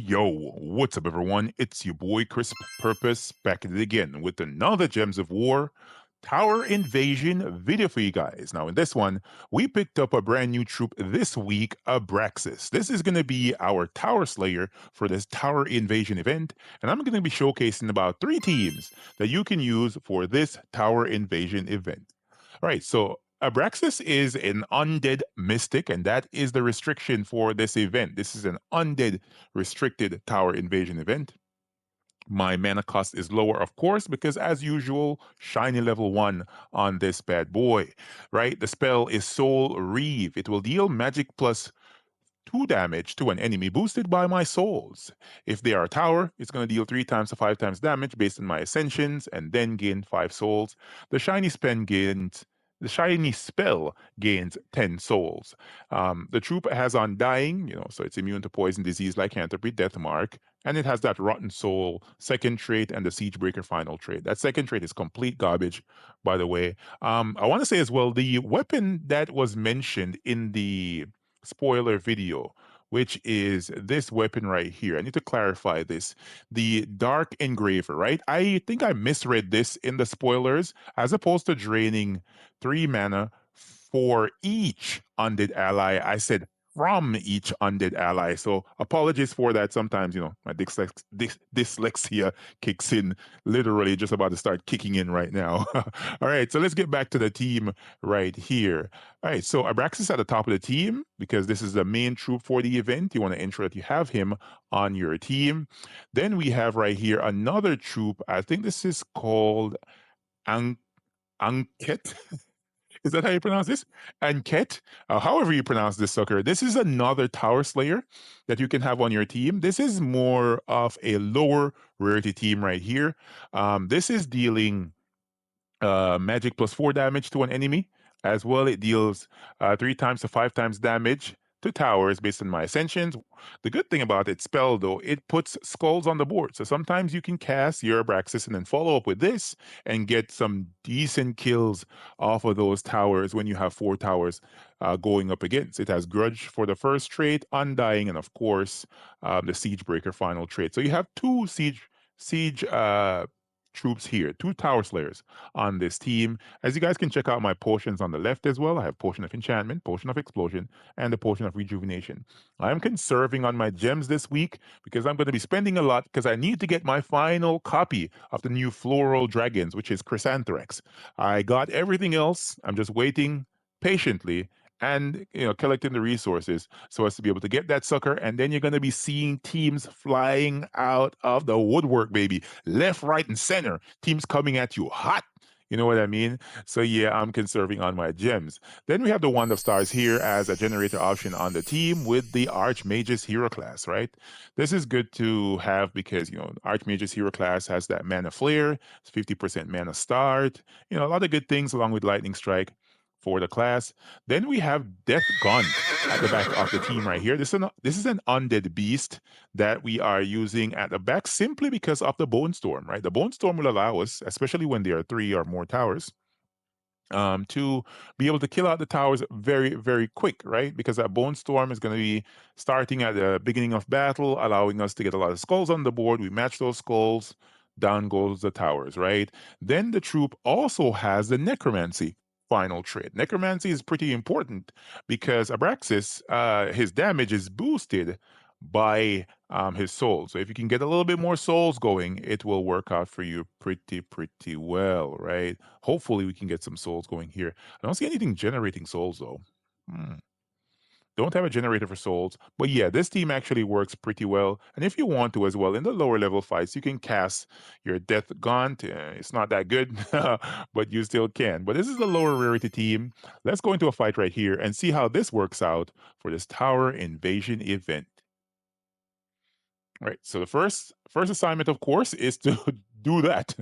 Yo, what's up, everyone? It's your boy CrispPurpose back at it again with another Gems of War Tower Invasion video for you guys. Now, in this one, we picked up a brand new troop this week, Abraxas. This is going to be our Tower Slayer for this Tower Invasion event, and I'm going to be showcasing about 3 teams that you can use for this Tower Invasion event. All right, so Abraxas is an undead mystic, and that is the restriction for this event. This is an undead restricted tower invasion event. My mana cost is lower, of course, because as usual, shiny level 1 on this bad boy, right? The spell is Soul Reeve. It will deal magic plus 2 damage to an enemy boosted by my souls. If they are a tower, it's going to deal 3 times to 5 times damage based on my ascensions and then gain 5 souls. The shiny spell gains the shiny spell gains 10 souls. The troop has Undying, so it's immune to poison, disease, lycanthropy, death mark, and it has that Rotten Soul second trait and the Siegebreaker final trait. That second trait is complete garbage, by the way. I want to say as well, the weapon that was mentioned in the spoiler video, which is this weapon right here. I need to clarify this. The Dark Engraver, right? I think I misread this in the spoilers. As opposed to draining 3 mana for each undead ally, I said from each undead ally. So apologies for that. Sometimes, my dyslexia kicks in, literally just about to start kicking in right now. All right, so let's get back to the team right here. All right, so Abraxas at the top of the team because this is the main troop for the event. You want to ensure that you have him on your team. Then we have right here another troop. I think this is called Anket. Is that how you pronounce this? Anket, however you pronounce this sucker. This is another Tower Slayer that you can have on your team. This is more of a lower rarity team right here. This is dealing magic plus 4 damage to an enemy. As well, it deals 3 times to 5 times damage to towers based on my ascensions. The good thing about its spell, though, it puts skulls on the board. So sometimes you can cast your Abraxas and then follow up with this and get some decent kills off of those towers when you have 4 towers going up against. It has Grudge for the first trait, Undying, and of course, the Siegebreaker final trait. So you have 2 siege troops here, 2 Tower Slayers on this team. As you guys can check out my potions on the left as well. I have Potion of Enchantment, Potion of Explosion, and the Potion of Rejuvenation. I'm conserving on my gems this week because I'm going to be spending a lot because I need to get my final copy of the new floral dragons, which is Chrysanthrax. I got everything else. I'm just waiting patiently and collecting the resources so as to be able to get that sucker. And then you're going to be seeing teams flying out of the woodwork, baby, left, right, and center. Teams coming at you hot. You know what I mean? So yeah, I'm conserving on my gems. Then we have the Wand of Stars here as a generator option on the team with the Archmage's hero class, right? This is good to have because, Archmage's hero class has that mana flare, it's 50% mana start, a lot of good things along with Lightning Strike for the class. Then we have Death Gaunt at the back of the team right here. This is an undead beast that we are using at the back simply because of the Bone Storm, right? The Bone Storm will allow us, especially when there are 3 or more towers, to be able to kill out the towers very, very quick, right? Because that Bone Storm is going to be starting at the beginning of battle, allowing us to get a lot of skulls on the board. We match those skulls, down goes the towers, right? Then the troop also has the Necromancy final trait. Necromancy is pretty important because Abraxas, his damage is boosted by his soul. So if you can get a little bit more souls going, it will work out for you pretty well, right? Hopefully we can get some souls going here. I don't see anything generating souls though. Don't have a generator for souls, but yeah, this team actually works pretty well. And if you want to as well, in the lower level fights, you can cast your Death Gaunt. It's not that good, but you still can. But this is the lower rarity team. Let's go into a fight right here and see how this works out for this Tower Invasion event. All right, so the first assignment, of course, is to do that,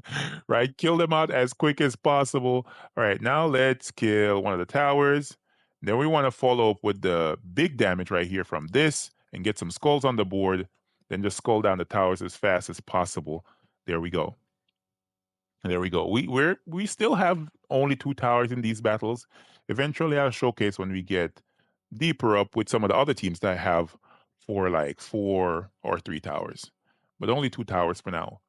right? Kill them out as quick as possible. All right, now let's kill one of the towers. Then we want to follow up with the big damage right here from this and get some skulls on the board. Then just skull down the towers as fast as possible. There we go. There we go. We still have only 2 towers in these battles. Eventually, I'll showcase when we get deeper up with some of the other teams that have for like 4 or 3 towers, but only 2 towers for now.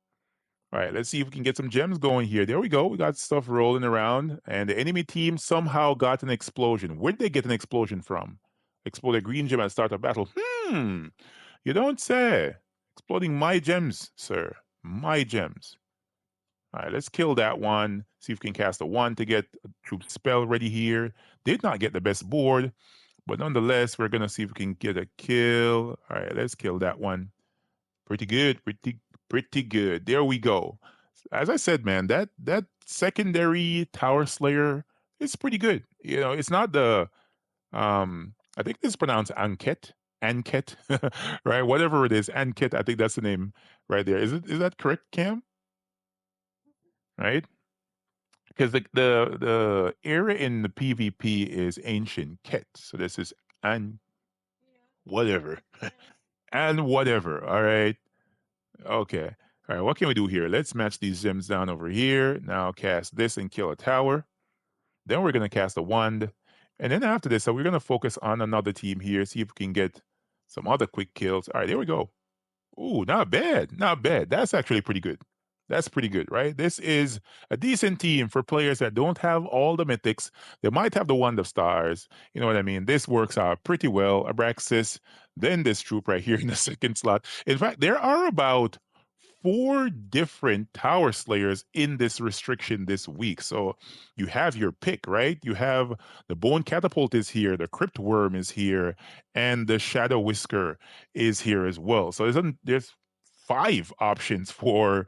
All right, let's see if we can get some gems going here. There we go. We got stuff rolling around, and the enemy team somehow got an explosion. Where did they get an explosion from? Exploded green gem at the start of battle. You don't say. Exploding my gems, sir. My gems. All right, let's kill that one. See if we can cast a one to get a troop spell ready here. Did not get the best board, but nonetheless, we're gonna see if we can get a kill. All right, let's kill that one. Pretty good, pretty good. There we go. As I said, man, that secondary tower slayer is pretty good. You know, it's not the I think this is pronounced Anket. Anket, right? Whatever it is, Anket, I think that's the name right there. Is that correct, Cam? Right? Because the era in the PvP is ancient Ket. So this is and whatever. And whatever. All right. Okay. All right. What can we do here? Let's match these gems down over here. Now cast this and kill a tower. Then we're gonna cast a wand. And then after this, so we're gonna focus on another team here, see if we can get some other quick kills. All right, there we go. Ooh, not bad. Not bad. That's actually pretty good. That's pretty good, right? This is a decent team for players that don't have all the mythics. They might have the Wand of Stars. You know what I mean? This works out pretty well. Abraxas, then this troop right here in the second slot. In fact, there are about 4 different Tower Slayers in this restriction this week. So you have your pick, right? You have the Bone Catapult is here, the Crypt Worm is here, and the Shadow Whisker is here as well. So there's 5 options for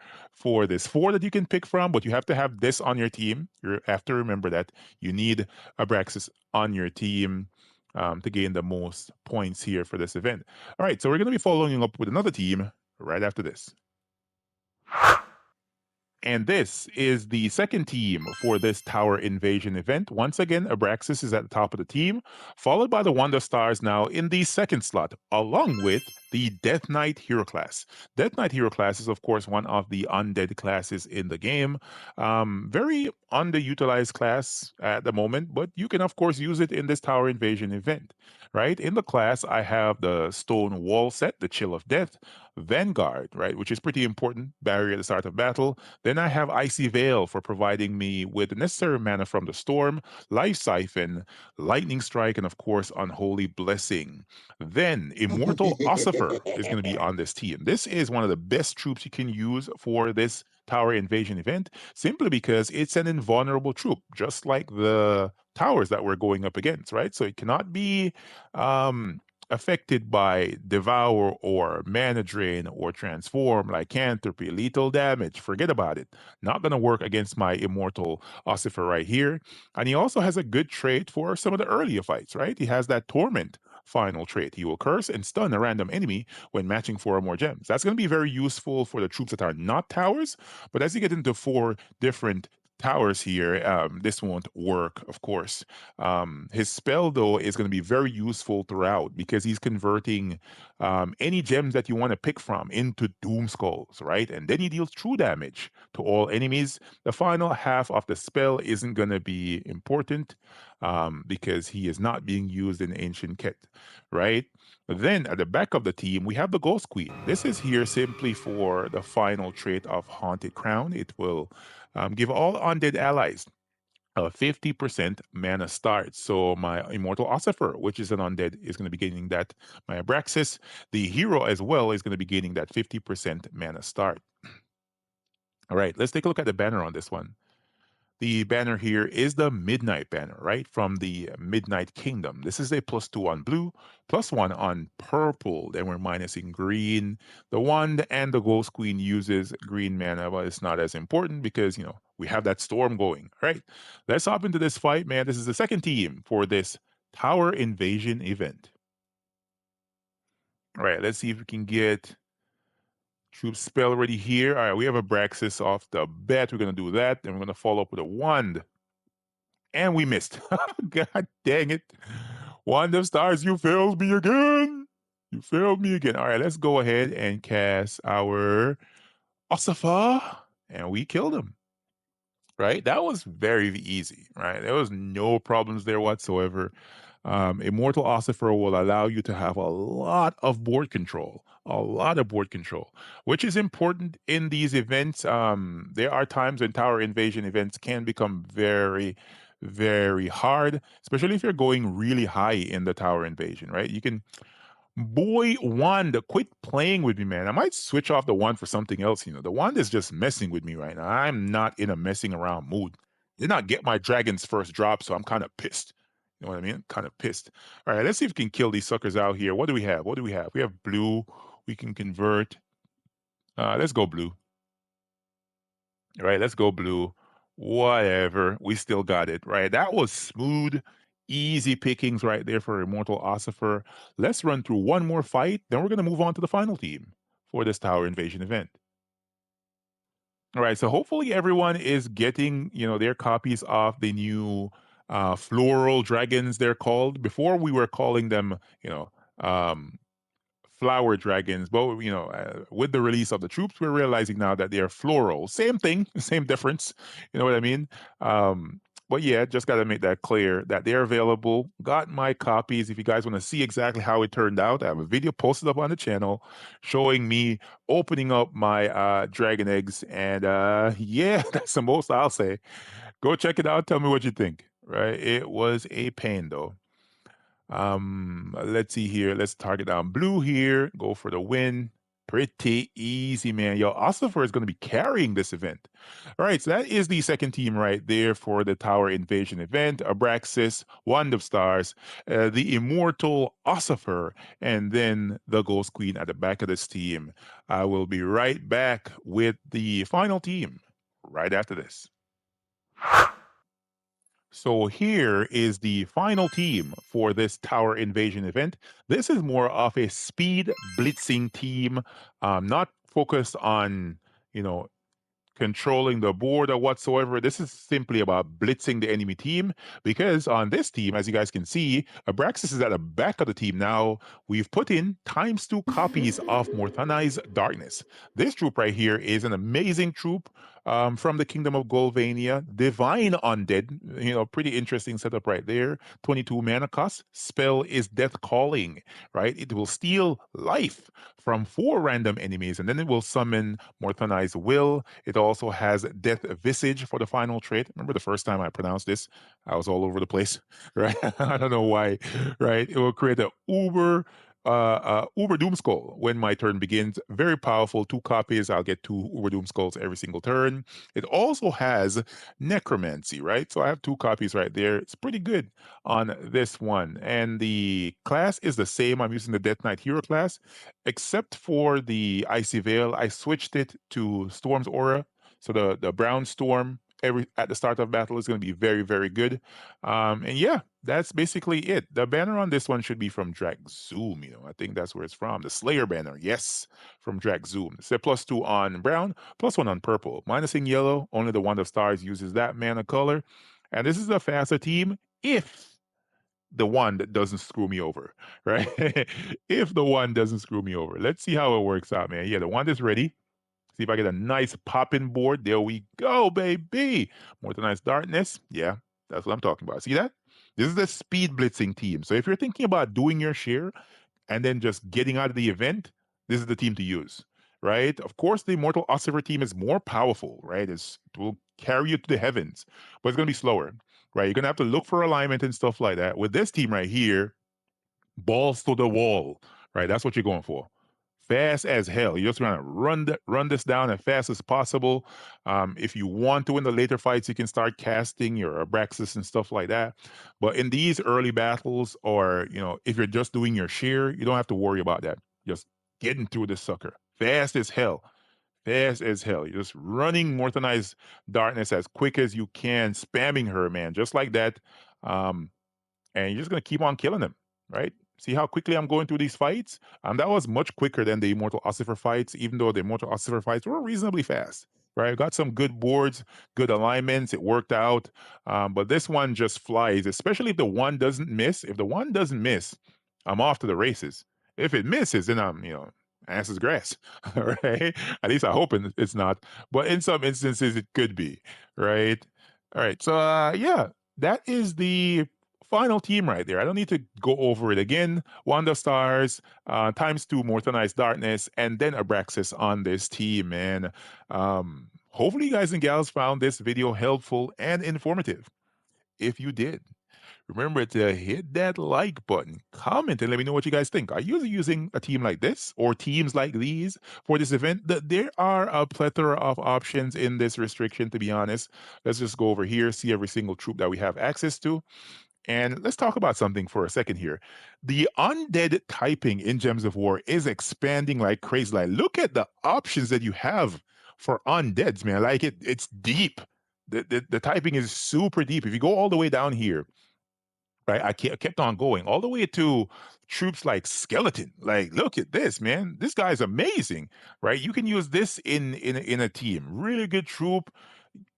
this. 4 that you can pick from, but you have to have this on your team. You have to remember that you need Abraxas on your team to gain the most points here for this event. All right, so we're going to be following up with another team right after this. And this is the second team for this tower invasion event. Once again, Abraxas is at the top of the team, followed by the Wonder Stars now in the second slot, along with the Death Knight hero class. Death Knight hero class is, of course, one of the undead classes in the game. Very underutilized class at the moment, but you can, of course, use it in this tower invasion event, right? In the class, I have the Stone Wall set, the Chill of Death, Vanguard, right, which is pretty important, barrier at the start of battle. Then I have Icy Veil for providing me with the necessary mana from the Storm, Life Siphon, Lightning Strike, and of course, Unholy Blessing. Then Immortal Ossifer is going to be on this team. This is one of the best troops you can use for this tower invasion event, simply because it's an invulnerable troop, just like the towers that we're going up against, right? So it cannot be affected by devour or mana drain or transform like lycanthropy, lethal damage. Forget about it. Not gonna work against my immortal Ossifer right here. And he also has a good trait for some of the earlier fights, right? He has that torment final trait. He will curse and stun a random enemy when matching 4 or more gems. That's going to be very useful for the troops that are not towers. But as you get into 4 different towers here, this won't work, of course. His spell, though, is going to be very useful throughout because he's converting any gems that you want to pick from into Doom Skulls, right? And then he deals true damage to all enemies. The final half of the spell isn't going to be important because he is not being used in Ancient Ket, right? Then at the back of the team, we have the Ghost Queen. This is here simply for the final trait of Haunted Crown. It will give all undead allies 50% mana start. So my Immortal Ossifer, which is an undead, is going to be gaining that. My Abraxas, the hero as well, is going to be gaining that 50% mana start. All right, let's take a look at the banner on this one. The banner here is the Midnight banner, right? From the Midnight Kingdom. This is a +2 on blue, +1 on purple. Then we're minusing green. The wand and the Ghost Queen uses green mana, but it's not as important because, we have that storm going. All right, let's hop into this fight, man. This is the second team for this Tower Invasion event. All right, let's see if we can get troop spell ready here. All right, we have a Braxis off the bat. We're going to do that. Then we're going to follow up with a wand. And we missed. God dang it. Wand of Stars, you failed me again. You failed me again. All right, let's go ahead and cast our Ossifa. And we killed him. Right? That was very easy, right? There was no problems there whatsoever. Immortal Ossifer will allow you to have a lot of board control, a lot of board control, which is important in these events. There are times when tower invasion events can become very, very hard, especially if you're going really high in the tower invasion, right? You can, boy, wand, quit playing with me, man. I might switch off the wand for something else. The wand is just messing with me right now. I'm not in a messing around mood. Did not get my dragon's first drop, so I'm kind of pissed. You know what I mean? Kind of pissed. All right, let's see if we can kill these suckers out here. What do we have? What do we have? We have blue. We can convert. Let's go blue. All right, let's go blue. Whatever. We still got it, right? That was smooth, easy pickings right there for Immortal Ossifer. Let's run through one more fight, then we're going to move on to the final team for this tower invasion event. All right, so hopefully everyone is getting, their copies of the new floral dragons they're called. Before we were calling them, um flower dragons, but with the release of the troops, we're realizing now that they are floral. Same thing, same difference. You know what I mean? But yeah, just got to make that clear that they're available. Got my copies. If you guys want to see exactly how it turned out, I have a video posted up on the channel showing me opening up my dragon eggs, and yeah, that's the most I'll say. Go check it out. Tell me what you think. Right? It was a pain though. Let's see here. Let's target down blue here. Go for the win. Pretty easy, man. Yo, Ossifer is going to be carrying this event. All right, so that is the second team right there for the Tower Invasion event. Abraxas, Wand of Stars, the Immortal Ossifer, and then the Ghost Queen at the back of this team. I will be right back with the final team right after this. So here is the final team for this tower invasion event. This is more of a speed blitzing team, not focused on, you know, controlling the board or whatsoever. This is simply about blitzing the enemy team because on this team, as you guys can see, Abraxas is at the back of the team. Now, we've put in times 2 copies of Morthani's Darkness. This troop right here is an amazing troop from the Kingdom of Golvania. Divine Undead, pretty interesting setup right there. 22 mana cost. Spell is Death Calling, right? It will steal life from 4 random enemies and then it will summon Morthani's Will. It also has Death Visage for the final trait. Remember the first time I pronounced this? I was all over the place, right? I don't know why, right? It will create a Uber Doom Skull when my turn begins. Very powerful. 2 copies. I'll get 2 Uber Doom Skulls every single turn. It also has Necromancy, right? So I have 2 copies right there. It's pretty good on this one. And the class is the same. I'm using the Death Knight Hero class, except for the Icy Veil. I switched it to Storm's Aura. So the Brown Storm every at the start of battle is going to be very, very good. And yeah, that's basically it. The banner on this one should be from Drag Zoom. I think that's where it's from. The Slayer banner, yes, from Drag Zoom. It's a +2 on brown, +1 on purple. Minusing yellow, only the Wand of Stars uses that mana color. And this is a faster team if the one that doesn't screw me over, right? If the one doesn't screw me over. Let's see how it works out, man. Yeah, the one is ready. See if I get a nice popping board. There we go, baby. More than nice darkness. Yeah, that's what I'm talking about. See that? This is the speed blitzing team. So if you're thinking about doing your share and then just getting out of the event, this is the team to use, right? Of course, the Immortal Ossifer team is more powerful, right? It will carry you to the heavens, but it's going to be slower, right? You're going to have to look for alignment and stuff like that. With this team right here, balls to the wall, right? That's what you're going for. Fast as hell. You just want to run this down as fast as possible. If you want to in the later fights, you can start casting your Abraxas and stuff like that. But in these early battles, or if you're just doing your shear, you don't have to worry about that. Just getting through this sucker fast as hell. Fast as hell. You're just running Morthanized Darkness as quick as you can, spamming her, man, just like that. And you're just gonna keep on killing them, right? See how quickly I'm going through these fights? That was much quicker than the Immortal Ossifer fights, even though the Immortal Ossifer fights were reasonably fast, right? I got some good boards, good alignments, it worked out. But this one just flies, especially if the one doesn't miss. If the one doesn't miss, I'm off to the races. If it misses, then I'm, ass is grass, all right? At least I hope it's not. But in some instances, it could be, right? All right. So, yeah, that is the final team right there. I don't need to go over it again. Wanda Stars, times two Mortonized Darkness, and then Abraxas on this team, man. Hopefully, you guys and gals found this video helpful and informative. If you did, remember to hit that like button, comment, and let me know what you guys think. Are you using a team like this or teams like these for this event? There are a plethora of options in this restriction, to be honest. Let's just go over here, see every single troop that we have access to. And let's talk about something for a second here. The undead typing in Gems of War is expanding like crazy. Like, look at the options that you have for undeads, man. Like it's deep. The typing is super deep. If you go all the way down here, right? I kept on going all the way to troops like Skeleton. Like, look at this, man. This guy's amazing, right? You can use this in a team. Really good troop,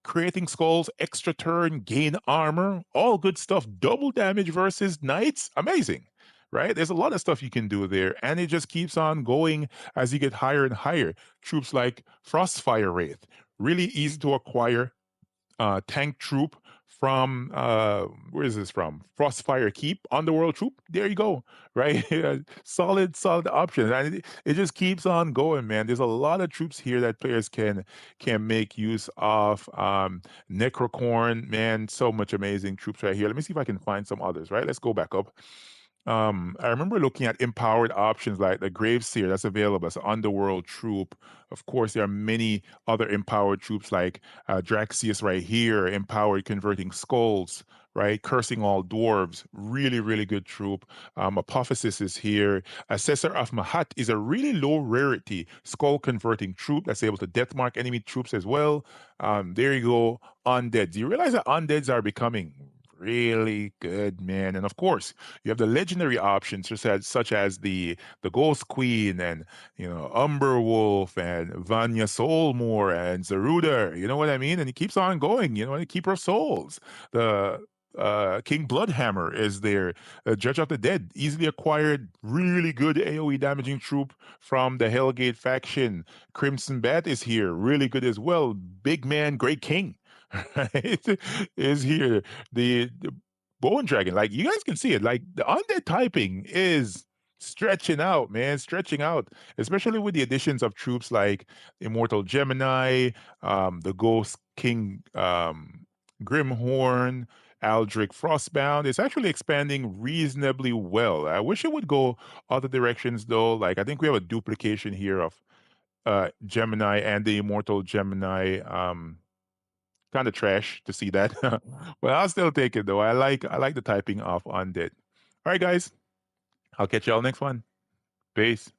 creating skulls, extra turn, gain armor, all good stuff. Double damage versus knights, amazing, right? There's a lot of stuff you can do there, and it just keeps on going as you get higher and higher. Troops like Frostfire Wraith, really easy to acquire, tank troop from where is this from? Frostfire Keep, Underworld troop. There you go, right? Solid option, and it just keeps on going, man. There's a lot of troops here that players can make use of. Necrocorn, man, so much amazing troops right here. Let me see if I can find some others. Right, let's go back up. I remember looking at empowered options like the Graveseer that's available as an underworld troop. Of course, there are many other empowered troops like Draxius right here, empowered converting skulls, right? Cursing all dwarves, really good troop. Apophysis is here. Assessor of Mahat is a really low rarity skull converting troop that's able to death mark enemy troops as well. There you go, undead. Do you realize that undeads are becoming really good, man? And of course, you have the legendary options such as the Ghost Queen and Umber Wolf and Vanya Soulmore and Zaruda. You know what I mean? And it keeps on going. The Keeper of Souls, the King Bloodhammer is there. Judge of the Dead, easily acquired, really good AOE damaging troop from the Hellgate faction. Crimson Bat is here, really good as well. Big Man, Great King, right, is here. The Bone Dragon, like you guys can see it, like the undead typing is stretching out, man, stretching out, especially with the additions of troops like Immortal Gemini, the Ghost King, Grimhorn, Aldrich Frostbound. It's actually expanding reasonably well. I wish it would go other directions though. Like I think we have a duplication here of Gemini and the Immortal Gemini. Kind of trash to see that. But I'll still take it though. I like the typing of undead. All right, guys. I'll catch y'all next one. Peace.